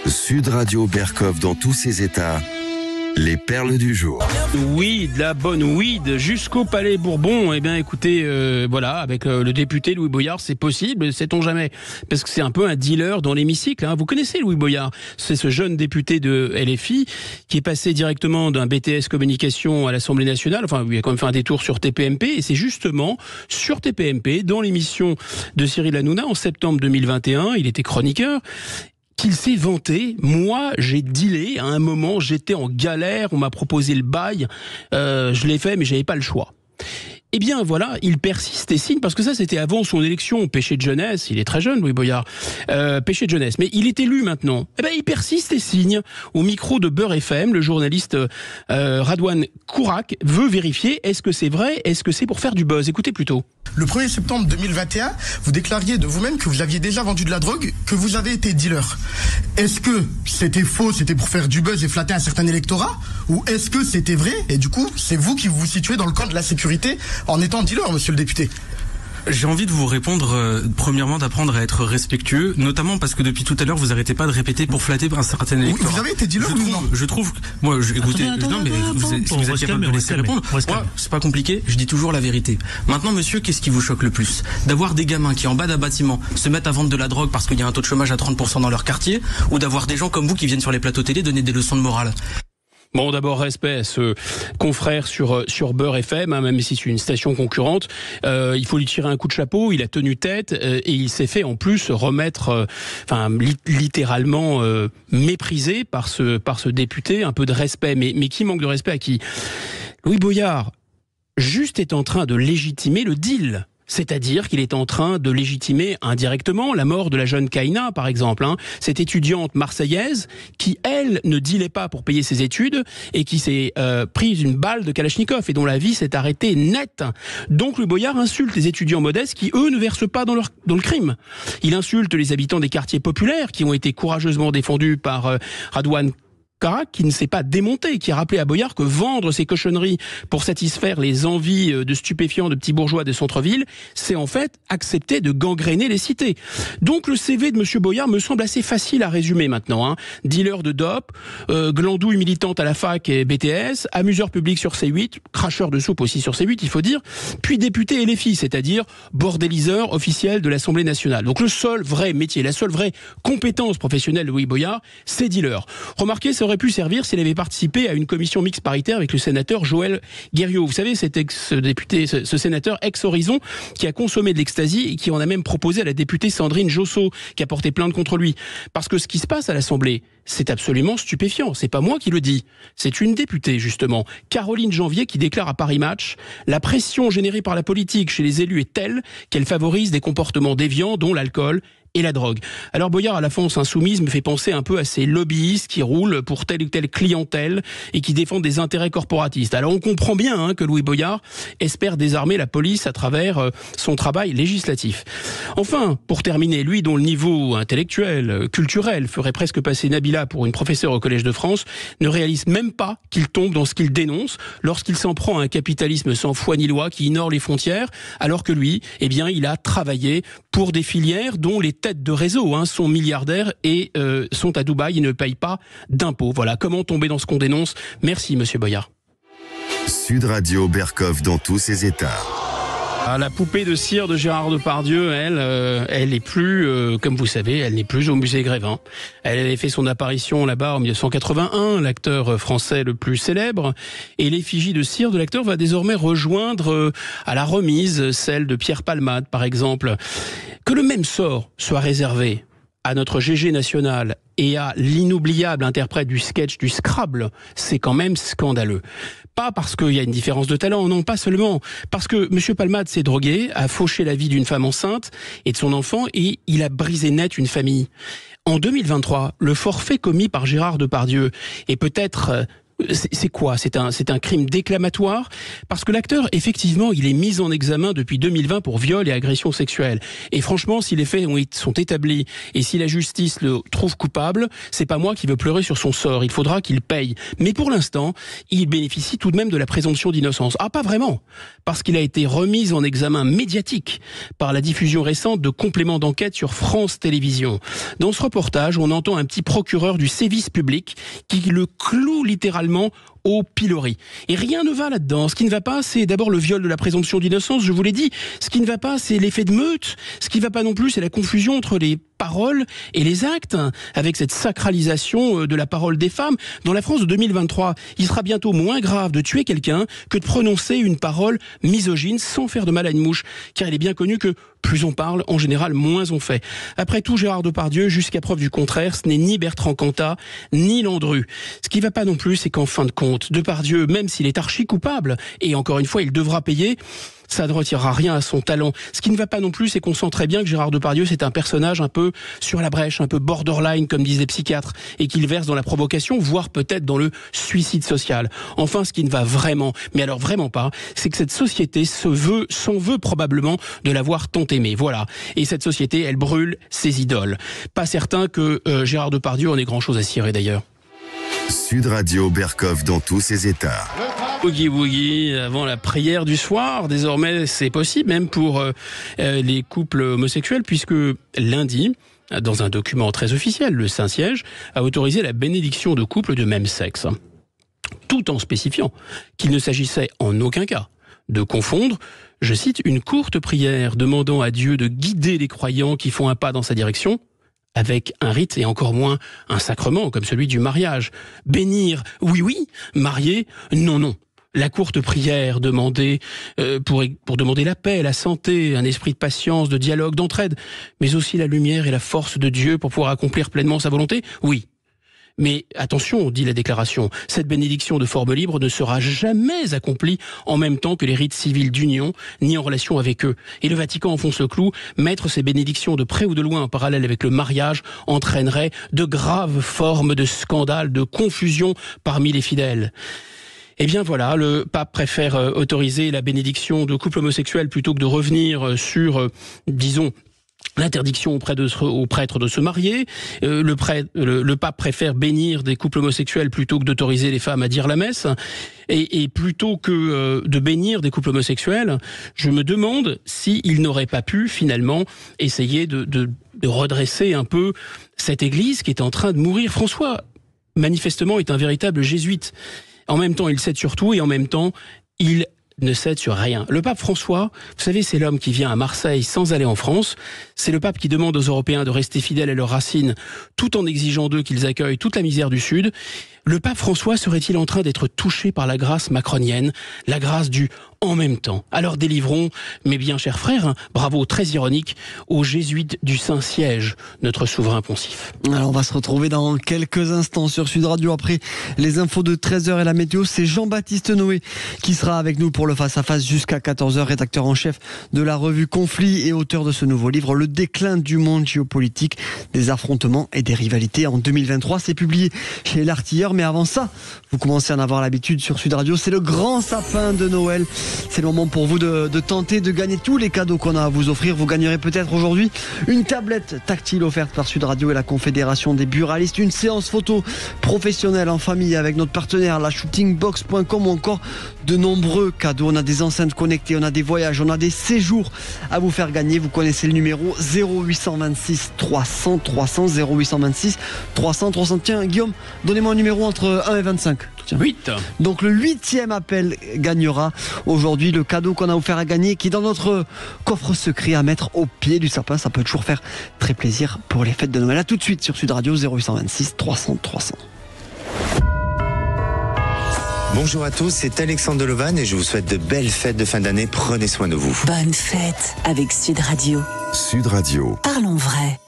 Sud Radio Berkov dans tous ses états. Les perles du jour. Oui, de la bonne weed jusqu'au Palais Bourbon. Eh bien, écoutez, voilà, avec le député Louis Boyard, c'est possible, sait-on jamais. Parce que c'est un peu un dealer dans l'hémicycle. Hein. Vous connaissez Louis Boyard? C'est ce jeune député de LFI qui est passé directement d'un BTS communication à l'Assemblée nationale. Enfin, il a quand même fait un détour sur TPMP. Et c'est justement sur TPMP, dans l'émission de Cyril Hanouna en septembre 2021, il était chroniqueur, qu'il s'est vanté. Moi, j'ai dealé. À un moment, j'étais en galère. On m'a proposé le bail. Je l'ai fait, mais j'avais pas le choix. Eh bien, voilà, il persiste et signe, parce que ça, c'était avant son élection, péché de jeunesse. Il est très jeune, Louis Boyard. Péché de jeunesse. Mais il est élu maintenant. Eh ben, il persiste et signe. Au micro de Beurre FM, le journaliste Radouane Kourak veut vérifier est-ce que c'est vrai, est-ce que c'est pour faire du buzz. Écoutez plutôt. Le 1er septembre 2021, vous déclariez de vous-même que vous aviez déjà vendu de la drogue, que vous avez été dealer. Est-ce que c'était faux, c'était pour faire du buzz et flatter un certain électorat? Ou est-ce que c'était vrai, et du coup, c'est vous qui vous situez dans le camp de la sécurité en étant dealer, monsieur le député? J'ai envie de vous répondre, premièrement, d'apprendre à être respectueux, notamment parce que depuis tout à l'heure, vous arrêtez pas de répéter pour flatter un certain électorat. Vous avez été dealer ou non? Je trouve, moi, écoutez, non, mais si vous êtes capable de me laisser répondre, moi, c'est pas compliqué, je dis toujours la vérité. Maintenant, monsieur, qu'est-ce qui vous choque le plus? D'avoir des gamins qui, en bas d'un bâtiment, se mettent à vendre de la drogue parce qu'il y a un taux de chômage à 30% dans leur quartier, ou d'avoir des gens comme vous qui viennent sur les plateaux télé donner des leçons de morale? Bon, d'abord, respect à ce confrère sur Beurre FM, hein, même si c'est une station concurrente. Il faut lui tirer un coup de chapeau. Il a tenu tête et il s'est fait en plus remettre, littéralement méprisé par ce député. Un peu de respect, mais qui manque de respect à qui? Louis Boyard, juste est en train de légitimer le deal. C'est-à-dire qu'il est en train de légitimer indirectement la mort de la jeune Kaina, par exemple. Hein, cette étudiante marseillaise qui, elle, ne dealait pas pour payer ses études et qui s'est prise une balle de Kalachnikov et dont la vie s'est arrêtée net. Donc le Boyard insulte les étudiants modestes qui, eux, ne versent pas dans le crime. Il insulte les habitants des quartiers populaires qui ont été courageusement défendus par Radouane Kourak, qui ne s'est pas démonté, qui a rappelé à Boyard que vendre ces cochonneries pour satisfaire les envies de stupéfiants de petits bourgeois des centres-villes, c'est en fait accepter de gangréner les cités. Donc le CV de monsieur Boyard me semble assez facile à résumer maintenant. Hein. Dealer de dope, glandouille militante à la fac et BTS, amuseur public sur C8, cracheur de soupe aussi sur C8, il faut dire, puis député LFI, c'est-à-dire bordéliseur officiel de l'Assemblée nationale. Donc le seul vrai métier, la seule vraie compétence professionnelle de Louis Boyard, c'est dealer. Remarquez, ça aurait pu servir s'il avait participé à une commission mixte paritaire avec le sénateur Joël Guerriau. Vous savez, cet ex-député, ce sénateur ex-Horizon qui a consommé de l'ecstasy et qui en a même proposé à la députée Sandrine Josso qui a porté plainte contre lui. Parce que ce qui se passe à l'Assemblée, c'est absolument stupéfiant. C'est pas moi qui le dis. C'est une députée, justement, Caroline Janvier, qui déclare à Paris Match « La pression générée par la politique chez les élus est telle qu'elle favorise des comportements déviants, dont l'alcool et la drogue. » Alors Boyard, à la France insoumise, me fait penser un peu à ces lobbyistes qui roulent pour telle ou telle clientèle et qui défendent des intérêts corporatistes. Alors on comprend bien que Louis Boyard espère désarmer la police à travers son travail législatif. Enfin, pour terminer, lui dont le niveau intellectuel, culturel, ferait presque passer Nabila pour une professeure au Collège de France, ne réalise même pas qu'il tombe dans ce qu'il dénonce lorsqu'il s'en prend à un capitalisme sans foi ni loi qui ignore les frontières, alors que lui, eh bien, il a travaillé pour des filières dont les têtes de réseau sont milliardaires et sont à Dubaï et ne payent pas d'impôts. Voilà, comment tomber dans ce qu'on dénonce. Merci, monsieur Boyard. Sud Radio Berkov dans tous ses états. Ah, la poupée de cire de Gérard Depardieu, elle est plus, comme vous savez, elle n'est plus au musée Grévin. Elle avait fait son apparition là-bas en 1981, l'acteur français le plus célèbre. Et l'effigie de cire de l'acteur va désormais rejoindre à la remise celle de Pierre Palmade, par exemple. Que le même sort soit réservé à notre GG national et à l'inoubliable interprète du sketch du Scrabble, c'est quand même scandaleux. Pas parce qu'il y a une différence de talent, non, pas seulement. Parce que M. Palmade s'est drogué, a fauché la vie d'une femme enceinte et de son enfant, et il a brisé net une famille. En 2023, le forfait commis par Gérard Depardieu est peut-être C'est quoi ? C'est un crime déclamatoire, parce que l'acteur, effectivement, il est mis en examen depuis 2020 pour viol et agression sexuelle. Et franchement, si les faits sont établis et si la justice le trouve coupable, c'est pas moi qui veux pleurer sur son sort. Il faudra qu'il paye. Mais pour l'instant, il bénéficie tout de même de la présomption d'innocence. Ah, pas vraiment, parce qu'il a été remis en examen médiatique par la diffusion récente de compléments d'enquête sur France Télévisions. Dans ce reportage, on entend un petit procureur du sévice public qui le cloue littéralement au pilori. Et rien ne va là-dedans. Ce qui ne va pas, c'est d'abord le viol de la présomption d'innocence, je vous l'ai dit. Ce qui ne va pas, c'est l'effet de meute. Ce qui ne va pas non plus, c'est la confusion entre les paroles et les actes, avec cette sacralisation de la parole des femmes. Dans la France de 2023, il sera bientôt moins grave de tuer quelqu'un que de prononcer une parole misogyne sans faire de mal à une mouche. Car il est bien connu que plus on parle, en général, moins on fait. Après tout, Gérard Depardieu, jusqu'à preuve du contraire, ce n'est ni Bertrand Cantat, ni Landru. Ce qui va pas non plus, c'est qu'en fin de compte, Depardieu, même s'il est archi coupable, et encore une fois, il devra payer, ça ne retirera rien à son talent. Ce qui ne va pas non plus, c'est qu'on sent très bien que Gérard Depardieu, c'est un personnage un peu sur la brèche, un peu borderline, comme disent les psychiatres, et qu'il verse dans la provocation, voire peut-être dans le suicide social. Enfin, ce qui ne va vraiment, mais alors vraiment pas, c'est que cette société s'en veut probablement de l'avoir tant aimé. Voilà. Et cette société, elle brûle ses idoles. Pas certain que Gérard Depardieu en ait grand-chose à cirer d'ailleurs. Sud Radio Berkoff dans tous ses états. Boogie Woogie avant la prière du soir. Désormais, c'est possible même pour les couples homosexuels, puisque lundi, dans un document très officiel, le Saint-Siège a autorisé la bénédiction de couples de même sexe, tout en spécifiant qu'il ne s'agissait en aucun cas de confondre, je cite, une courte prière demandant à Dieu de guider les croyants qui font un pas dans sa direction, avec un rite et encore moins un sacrement comme celui du mariage. Bénir, oui, marier, non. La courte prière demandée pour demander la paix, la santé, un esprit de patience, de dialogue, d'entraide, mais aussi la lumière et la force de Dieu pour pouvoir accomplir pleinement sa volonté, oui. Mais attention, dit la déclaration, cette bénédiction de forme libre ne sera jamais accomplie en même temps que les rites civils d'union, ni en relation avec eux. Et le Vatican enfonce le clou, mettre ces bénédictions de près ou de loin en parallèle avec le mariage entraînerait de graves formes de scandale, de confusion parmi les fidèles. Eh bien voilà, le pape préfère autoriser la bénédiction de couples homosexuels plutôt que de revenir sur, disons, l'interdiction aux prêtres de se marier. Le pape préfère bénir des couples homosexuels plutôt que d'autoriser les femmes à dire la messe. Et plutôt que de bénir des couples homosexuels, je me demande s'il n'aurait pas pu finalement essayer de redresser un peu cette église qui est en train de mourir. François, manifestement, est un véritable jésuite. En même temps, il cède sur tout et en même temps, il ne cède sur rien. Le pape François, vous savez, c'est l'homme qui vient à Marseille sans aller en France. C'est le pape qui demande aux Européens de rester fidèles à leurs racines tout en exigeant d'eux qu'ils accueillent toute la misère du Sud. Le pape François serait-il en train d'être touché par la grâce macronienne, la grâce du « en même temps ». Alors délivrons, mes bien chers frères, bravo, très ironique, aux jésuites du Saint-Siège, notre souverain poncif. Alors on va se retrouver dans quelques instants sur Sud Radio après les infos de 13h et la météo. C'est Jean-Baptiste Noé qui sera avec nous pour le face-à-face jusqu'à 14h, rédacteur en chef de la revue Conflit et auteur de ce nouveau livre, Le déclin du monde géopolitique, des affrontements et des rivalités en 2023. C'est publié chez l'Artilleur. Mais avant ça, vous commencez à en avoir l'habitude sur Sud Radio, c'est le grand sapin de Noël. C'est le moment pour vous de tenter de gagner tous les cadeaux qu'on a à vous offrir. Vous gagnerez peut-être aujourd'hui une tablette tactile offerte par Sud Radio et la Confédération des buralistes, une séance photo professionnelle en famille avec notre partenaire, la shootingbox.com, ou encore de nombreux cadeaux. On a des enceintes connectées, on a des voyages, on a des séjours à vous faire gagner. Vous connaissez le numéro 0826 300 300, 0826 300 300. Tiens, Guillaume, donnez-moi un numéro entre 1 et 25. Tiens. 8. Donc le 8e appel gagnera aujourd'hui le cadeau qu'on a offert à gagner, qui est dans notre coffre secret à mettre au pied du sapin. Ça peut toujours faire très plaisir pour les fêtes de Noël. À tout de suite sur Sud Radio, 0826 300 300. Bonjour à tous, c'est Alexandre Delovan et je vous souhaite de belles fêtes de fin d'année. Prenez soin de vous. Bonne fête avec Sud Radio. Sud Radio. Parlons vrai.